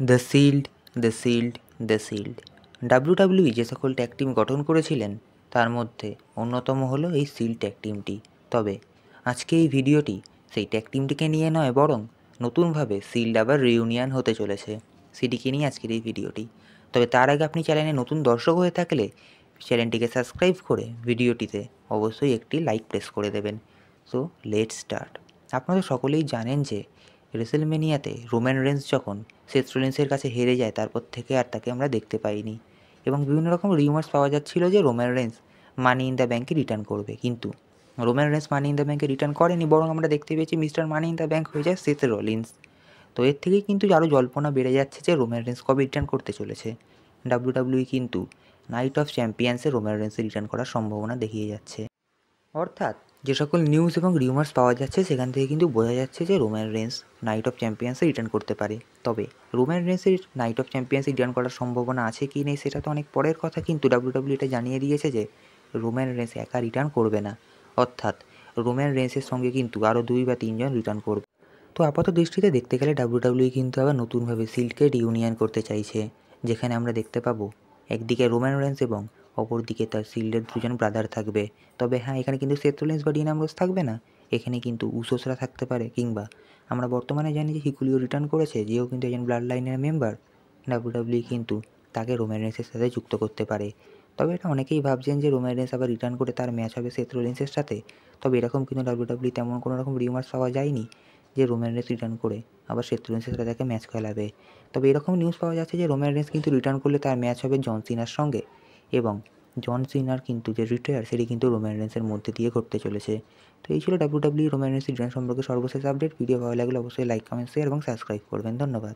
The shield, the shield, the shield. WWE যে সকল tag team গঠন করেছিলেন তার মধ্যে অন্যতম হলো এই শিল্ড ট্যাগ টিমটি। তবে আজকে এই ভিডিওটি সেই ট্যাগ টিমটিকে নিয়ে নয়, বরং নতুনভাবে শিল্ড আবার রিউনিয়ন হতে চলেছে, সেটিকে নিয়ে আজকের এই ভিডিওটি। তবে তার আগে আপনি চ্যানেলে নতুন দর্শক হয়ে থাকলে চ্যানেলটিকে সাবস্ক্রাইব করে ভিডিওটিতে অবশ্যই একটি লাইক প্রেস করে দেবেন। So let's start. আপনারা সকলেই জানেন যে রেসেলমেনিয়াতে রোমান রেন্স যখন সেথ রোলিন্সের কাছে হেরে যায়, তারপর থেকে আর তাকে আমরা দেখতে পাইনি এবং বিভিন্ন রকম রিউমার্স পাওয়া যাচ্ছিল যে Roman Reigns money in the ব্যাঙ্কে রিটার্ন করবে, কিন্তু Roman Reigns money in the ব্যাঙ্কে রিটার্ন করেনি, বরং আমরা দেখতে পেয়েছি mister money in the bank হয়ে যায় সেথ রলিন্স। তো এর থেকেই কিন্তু আরও জল্পনা বেড়ে যাচ্ছে যে রোমান রেন্স কবে রিটার্ন করতে চলেছে। ডাব্লিউডাব্লিউই কিন্তু নাইট অফ চ্যাম্পিয়ন্সে রোমান রেন্সে রিটার্ন করার সম্ভাবনা দেখিয়ে যাচ্ছে। অর্থাৎ যে সকল নিউজ এবং রিউমার্স পাওয়া যাচ্ছে সেখান থেকে কিন্তু বোঝা যাচ্ছে যে রোমান রেন্স নাইট অফ চ্যাম্পিয়ন্সে রিটার্ন করতে পারে। তবে রোমান রেন্সের নাইট অফ চ্যাম্পিয়ন্সে রিটার্ন করার সম্ভাবনা আছে কি নেই সেটা তো অনেক পরের কথা, কিন্তু ডাব্লিউডাব্লিউ এটা জানিয়ে দিয়েছে যে রোমান রেন্স একা রিটার্ন করবে না, অর্থাৎ রোমান রেন্সের সঙ্গে কিন্তু আরও 2 বা 3 জন রিটার্ন করবে। তো আপাত দৃষ্টিতে দেখতে গেলে ডাব্লিউডাব্লিউ কিন্তু আবার নতুনভাবে শিল্ডকে রিউনিয়ন করতে চাইছে, যেখানে আমরা দেখতে পাবো একদিকে রোমান রেন্স এবং অপরদিকে তার শিল্ডের 2 জন ব্রাদার থাকবে। তবে হ্যাঁ, এখানে কিন্তু সেথ রলিন্স বা ডিন অ্যামব্রোস থাকবে না, এখানে কিন্তু উসোসরা থাকতে পারে, কিংবা আমরা বর্তমানে জানি যে হিকুলিও রিটার্ন করেছে, যেও কিন্তু একজন ব্লাড লাইনের মেম্বার। ডাব্লিউডাব্লিউ কিন্তু তাকে রোমান রেন্সের সাথে যুক্ত করতে পারে। তবে এটা অনেকেই ভাবছেন যে রোমান রেন্স আবার রিটার্ন করে তার ম্যাচ হবে সেথ রলিন্সের সাথে। তবে এরকম কিন্তু ডাব্লিউডাব্লিউ তেমন কোনো রকম রিউমার্স পাওয়া যায়নি যে রোমান রেন্স রিটার্ন করে আবার সেথ রলিন্সের সাথে তাকে ম্যাচ খেলাবে। তবে এরকম নিউজ পাওয়া যাচ্ছে যে রোমান রেন্স কিন্তু রিটার্ন করলে তার ম্যাচ হবে জন সিনার সঙ্গে, এবং জন সিনার কিন্তু যে রিটায়ার সেটি কিন্তু রোমান রেন্সের মধ্যে দিয়ে ঘটতে চলেছে। তো এই ছিল ডাব্লিউডাব্লিউ রোমান রেন্স রিটার্ন সম্পর্কে সর্বশেষ আপডেট। ভিডিও ভালো লাগলে অবশ্যই লাইক, কমেন্ট, শেয়ার এবং সাবস্ক্রাইব করবেন। ধন্যবাদ।